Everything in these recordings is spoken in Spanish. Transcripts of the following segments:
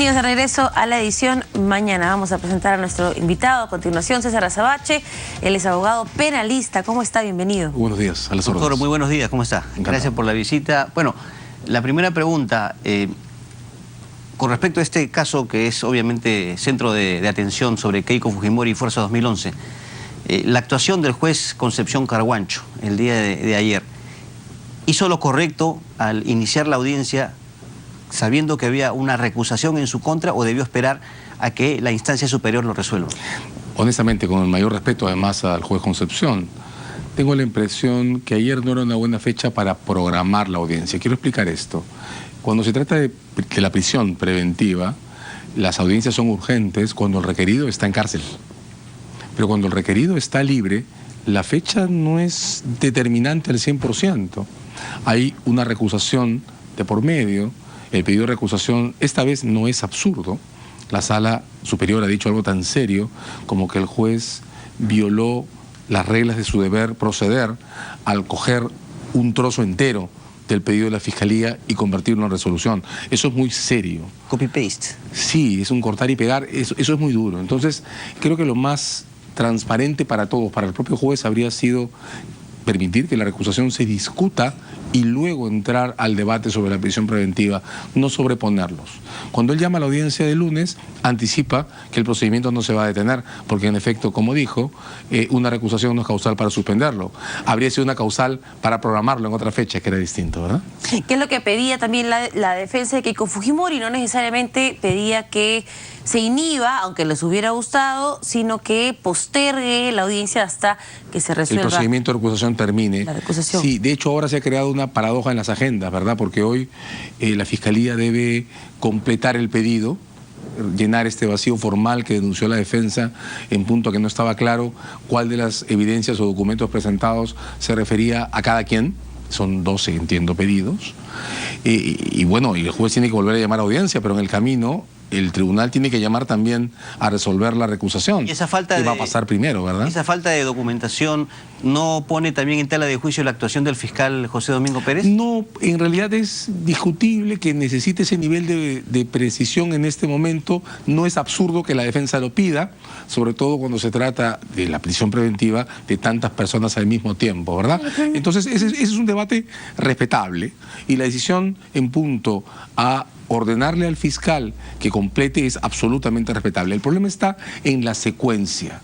Bienvenidos de regreso a la edición mañana. Vamos a presentar a nuestro invitado a continuación, César Azabache. Él es abogado penalista. ¿Cómo está? Bienvenido. Buenos días, a las órdenes. Doctor, muy buenos días. ¿Cómo está? Encantado. Gracias por la visita. Bueno, la primera pregunta, con respecto a este caso que es obviamente centro de atención sobre Keiko Fujimori y Fuerza 2011, la actuación del juez Concepción Carguancho el día de ayer, ¿hizo lo correcto al iniciar la audiencia sabiendo que había una recusación en su contra o debió esperar a que la instancia superior lo resuelva? Honestamente, con el mayor respeto además al juez Concepción, tengo la impresión que ayer no era una buena fecha para programar la audiencia. Quiero explicar esto. Cuando se trata de la prisión preventiva, las audiencias son urgentes cuando el requerido está en cárcel. Pero cuando el requerido está libre, la fecha no es determinante al 100%. Hay una recusación de por medio. El pedido de recusación esta vez no es absurdo. La sala superior ha dicho algo tan serio como que el juez violó las reglas de su deber proceder al coger un trozo entero del pedido de la Fiscalía y convertirlo en resolución. Eso es muy serio. Copy-paste. Sí, es un cortar y pegar, eso es muy duro. Entonces, creo que lo más transparente para todos, para el propio juez, habría sido permitir que la recusación se discuta y luego entrar al debate sobre la prisión preventiva, no sobreponerlos. Cuando él llama a la audiencia de lunes, anticipa que el procedimiento no se va a detener, porque en efecto, como dijo, una recusación no es causal para suspenderlo. Habría sido una causal para programarlo en otra fecha, que era distinto, ¿verdad? ¿Qué es lo que pedía también la defensa de Keiko Fujimori? No necesariamente pedía que se inhiba, aunque les hubiera gustado, sino que postergue la audiencia hasta que se resuelva. El procedimiento de recusación termine. La recusación. Sí, de hecho ahora se ha creado una paradoja en las agendas, ¿verdad? Porque hoy la Fiscalía debe completar el pedido, llenar este vacío formal que denunció la defensa en punto que no estaba claro cuál de las evidencias o documentos presentados se refería a cada quien. Son 12, entiendo, pedidos. Y bueno, y el juez tiene que volver a llamar a audiencia, pero en el camino el tribunal tiene que llamar también a resolver la recusación. Y esa falta que va a pasar primero, ¿verdad? ¿Esa falta de documentación no pone también en tela de juicio la actuación del fiscal José Domingo Pérez? No, en realidad es discutible que necesite ese nivel de precisión en este momento. No es absurdo que la defensa lo pida, sobre todo cuando se trata de la prisión preventiva de tantas personas al mismo tiempo, ¿verdad? Entonces ese es un debate respetable y la decisión en punto a ordenarle al fiscal que complete es absolutamente respetable. El problema está en la secuencia,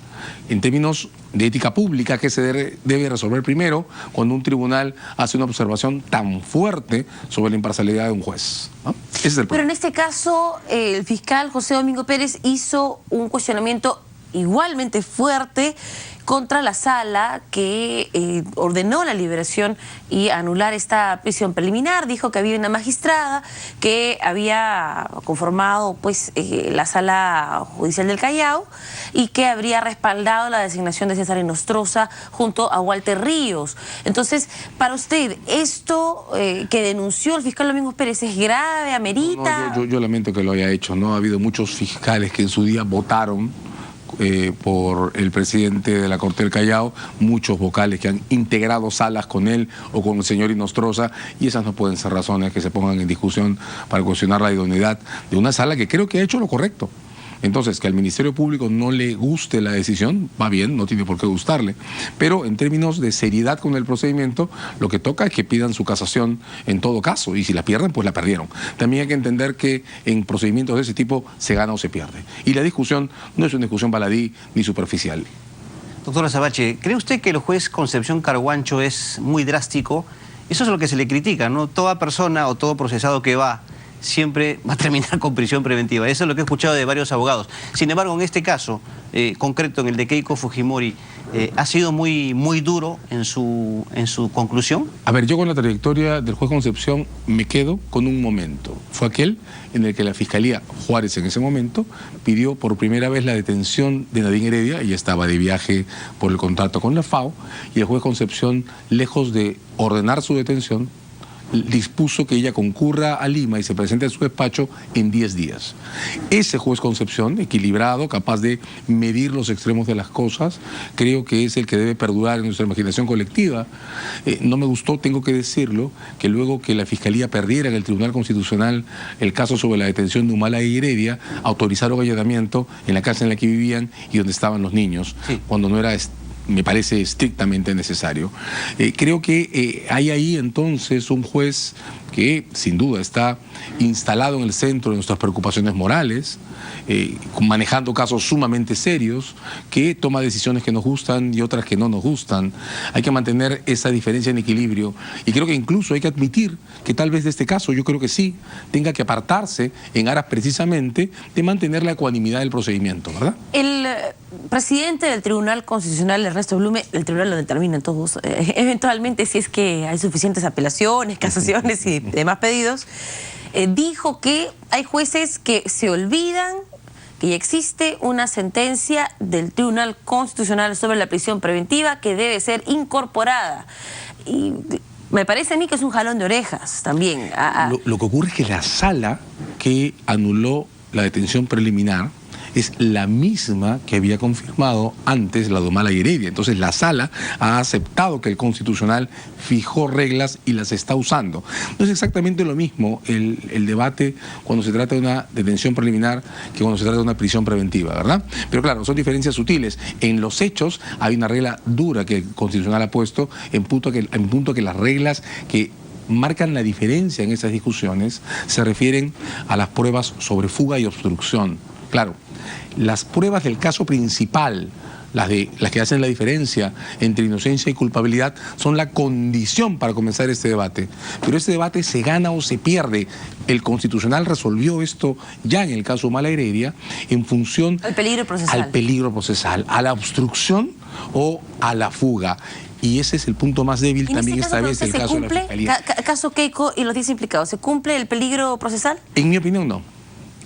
en términos de ética pública, que se debe resolver primero cuando un tribunal hace una observación tan fuerte sobre la imparcialidad de un juez, ¿no? Ese es el problema. Pero en este caso, el fiscal José Domingo Pérez hizo un cuestionamiento igualmente fuerte contra la sala que ordenó la liberación y anular esta prisión preliminar. Dijo que había una magistrada que había conformado pues la sala judicial del Callao y que habría respaldado la designación de César Inostroza junto a Walter Ríos. Entonces, para usted, ¿esto que denunció el fiscal Domingo Pérez es grave, amerita? No, yo lamento que lo haya hecho, ¿no? Ha habido muchos fiscales que en su día votaron por el presidente de la Corte del Callao, muchos vocales que han integrado salas con él o con el señor Inostroza, y esas no pueden ser razones que se pongan en discusión para cuestionar la idoneidad de una sala que creo que ha hecho lo correcto. Entonces, que al Ministerio Público no le guste la decisión, va bien, no tiene por qué gustarle. Pero en términos de seriedad con el procedimiento, lo que toca es que pidan su casación en todo caso. Y si la pierden, pues la perdieron. También hay que entender que en procedimientos de ese tipo se gana o se pierde. Y la discusión no es una discusión baladí ni superficial. Doctor Azabache, ¿cree usted que el juez Concepción Carguancho es muy drástico? Eso es lo que se le critica, ¿no? Toda persona o todo procesado que va siempre va a terminar con prisión preventiva. Eso es lo que he escuchado de varios abogados. Sin embargo, en este caso concreto, en el de Keiko Fujimori, ¿ha sido muy duro en su conclusión? A ver, yo con la trayectoria del juez Concepción me quedo con un momento. Fue aquel en el que la Fiscalía, Juárez en ese momento, pidió por primera vez la detención de Nadine Heredia. Ella estaba de viaje por el contrato con la FAO, y el juez Concepción, lejos de ordenar su detención, dispuso que ella concurra a Lima y se presente a su despacho en 10 días. Ese juez Concepción, equilibrado, capaz de medir los extremos de las cosas, creo que es el que debe perdurar en nuestra imaginación colectiva. No me gustó, tengo que decirlo, que luego que la Fiscalía perdiera en el Tribunal Constitucional el caso sobre la detención de Humala y Heredia, autorizaron allanamiento en la casa en la que vivían y donde estaban los niños, cuando no era, me parece, estrictamente necesario. Creo que hay ahí entonces un juez que sin duda está instalado en el centro de nuestras preocupaciones morales, manejando casos sumamente serios, que toma decisiones que nos gustan y otras que no nos gustan. Hay que mantener esa diferencia en equilibrio y creo que incluso hay que admitir que tal vez de este caso, yo creo que sí, tenga que apartarse en aras precisamente de mantener la ecuanimidad del procedimiento, ¿verdad? El presidente del Tribunal Constitucional, Ernesto Blume, el tribunal lo determinan todos, eventualmente si es que hay suficientes apelaciones, casaciones y demás pedidos, dijo que hay jueces que se olvidan que ya existe una sentencia del Tribunal Constitucional sobre la prisión preventiva que debe ser incorporada. Y me parece a mí que es un jalón de orejas también. Lo que ocurre es que la sala que anuló la detención preliminar es la misma que había confirmado antes la de Humala y Heredia. Entonces la sala ha aceptado que el Constitucional fijó reglas y las está usando. No es exactamente lo mismo el debate cuando se trata de una detención preliminar que cuando se trata de una prisión preventiva, ¿verdad? Pero claro, son diferencias sutiles. En los hechos hay una regla dura que el Constitucional ha puesto en punto que las reglas que marcan la diferencia en esas discusiones se refieren a las pruebas sobre fuga y obstrucción. Claro, las pruebas del caso principal, las que hacen la diferencia entre inocencia y culpabilidad, son la condición para comenzar este debate. Pero este debate se gana o se pierde. El Constitucional resolvió esto ya en el caso Humala y Heredia en función al peligro procesal, a la obstrucción o a la fuga. Y ese es el punto más débil también esta vez del caso de la Fiscalía. Caso Keiko y los 10 implicados, ¿se cumple el peligro procesal? En mi opinión, no.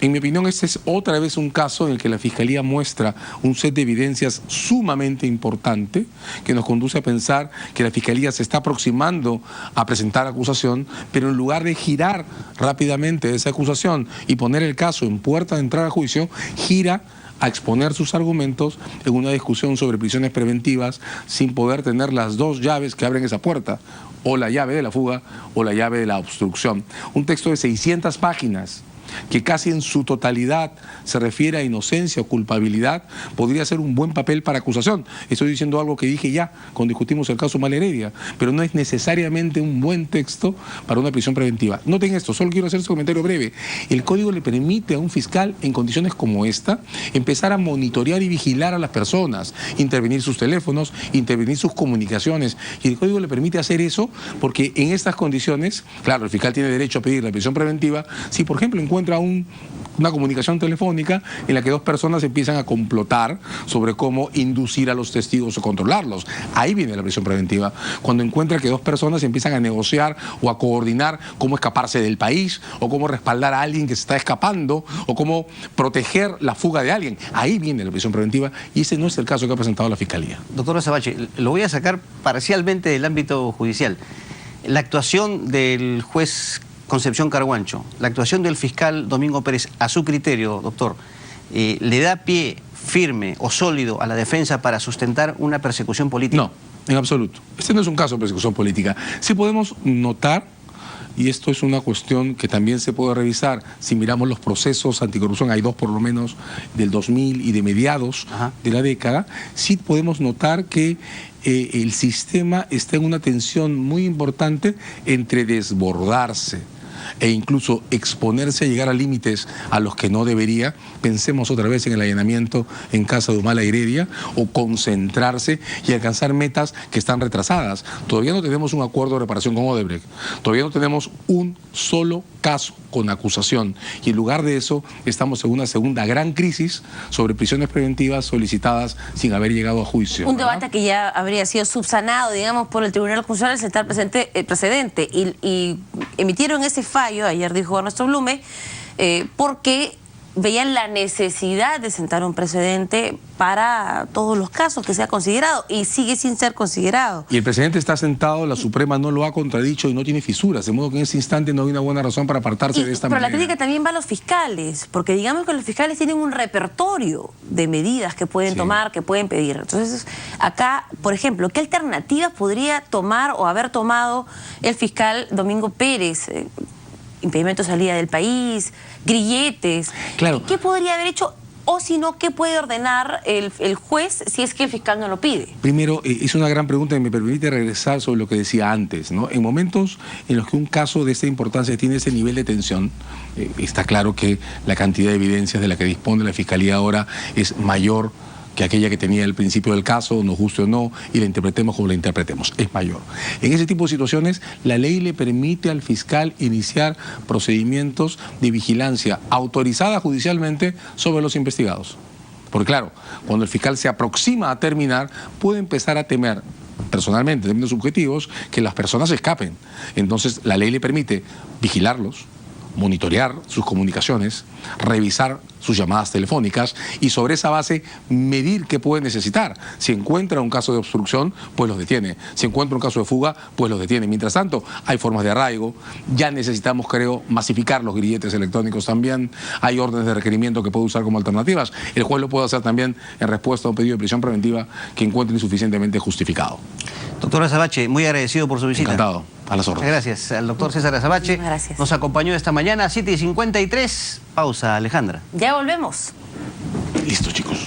En mi opinión, este es otra vez un caso en el que la Fiscalía muestra un set de evidencias sumamente importante que nos conduce a pensar que la Fiscalía se está aproximando a presentar acusación, pero en lugar de girar rápidamente esa acusación y poner el caso en puerta de entrada a juicio, gira a exponer sus argumentos en una discusión sobre prisiones preventivas sin poder tener las dos llaves que abren esa puerta, o la llave de la fuga o la llave de la obstrucción. Un texto de 600 páginas que casi en su totalidad se refiere a inocencia o culpabilidad, podría ser un buen papel para acusación. Estoy diciendo algo que dije ya cuando discutimos el caso Humala y Heredia, pero no es necesariamente un buen texto para una prisión preventiva. Noten esto, solo quiero hacer este comentario breve. El código le permite a un fiscal en condiciones como esta empezar a monitorear y vigilar a las personas, intervenir sus teléfonos, intervenir sus comunicaciones, y el código le permite hacer eso porque en estas condiciones, claro, el fiscal tiene derecho a pedir la prisión preventiva si, por ejemplo, encuentra una comunicación telefónica en la que dos personas empiezan a complotar sobre cómo inducir a los testigos o controlarlos. Ahí viene la prisión preventiva. Cuando encuentra que dos personas empiezan a negociar o a coordinar cómo escaparse del país o cómo respaldar a alguien que se está escapando o cómo proteger la fuga de alguien. Ahí viene la prisión preventiva y ese no es el caso que ha presentado la Fiscalía. Doctor Azabache, lo voy a sacar parcialmente del ámbito judicial. La actuación del juez Concepción Carguancho, la actuación del fiscal Domingo Pérez, a su criterio, doctor, ¿le da pie firme o sólido a la defensa para sustentar una persecución política? No, en absoluto. Este no es un caso de persecución política. Sí podemos notar, y esto es una cuestión que también se puede revisar, si miramos los procesos anticorrupción, hay dos por lo menos del 2000 y de mediados de la década, sí podemos notar que el sistema está en una tensión muy importante entre desbordarse e incluso exponerse a llegar a límites a los que no debería. Pensemos otra vez en el allanamiento en casa de Humala y Heredia, o concentrarse y alcanzar metas que están retrasadas. Todavía no tenemos un acuerdo de reparación con Odebrecht, todavía no tenemos un solo caso con acusación, y en lugar de eso estamos en una segunda gran crisis sobre prisiones preventivas solicitadas sin haber llegado a juicio. Un debate que ya habría sido subsanado, digamos, por el Tribunal Constitucional al sentar precedente, y emitieron ese fallo, ayer dijo Ernesto Blume, porque veían la necesidad de sentar un precedente para todos los casos que sea considerado, y sigue sin ser considerado. Y el presidente está sentado, la Suprema no lo ha contradicho y no tiene fisuras, de modo que en ese instante no hay una buena razón para apartarse de esta pero manera. la crítica también va a los fiscales, porque digamos que los fiscales tienen un repertorio de medidas que pueden tomar, que pueden pedir. Entonces, acá, por ejemplo, ¿qué alternativas podría tomar o haber tomado el fiscal Domingo Pérez? Impedimento de salida del país, grilletes. Claro. ¿Qué podría haber hecho? O si no, ¿qué puede ordenar el juez si es que el fiscal no lo pide? Primero, es una gran pregunta que me permite regresar sobre lo que decía antes, ¿no? En momentos en los que un caso de esta importancia tiene ese nivel de tensión, está claro que la cantidad de evidencias de la que dispone la Fiscalía ahora es mayor que aquella que tenía al principio del caso, nos guste o no, y la interpretemos como la interpretemos, es mayor. En ese tipo de situaciones, la ley le permite al fiscal iniciar procedimientos de vigilancia autorizada judicialmente sobre los investigados. Porque claro, cuando el fiscal se aproxima a terminar, puede empezar a temer, personalmente, en términos subjetivos, que las personas escapen. Entonces, la ley le permite vigilarlos, monitorear sus comunicaciones, revisar sus llamadas telefónicas y sobre esa base medir qué puede necesitar. Si encuentra un caso de obstrucción, pues los detiene. Si encuentra un caso de fuga, pues los detiene. Mientras tanto, hay formas de arraigo. Ya necesitamos, creo, masificar los grilletes electrónicos también. Hay órdenes de requerimiento que puede usar como alternativas. El juez lo puede hacer también en respuesta a un pedido de prisión preventiva que encuentre insuficientemente justificado. Doctor Azabache, muy agradecido por su visita. Encantado. A las órdenes. Gracias al doctor César Azabache. Gracias. Nos acompañó esta mañana, 7:53. Pausa, Alejandra. Ya volvemos. Listo, chicos.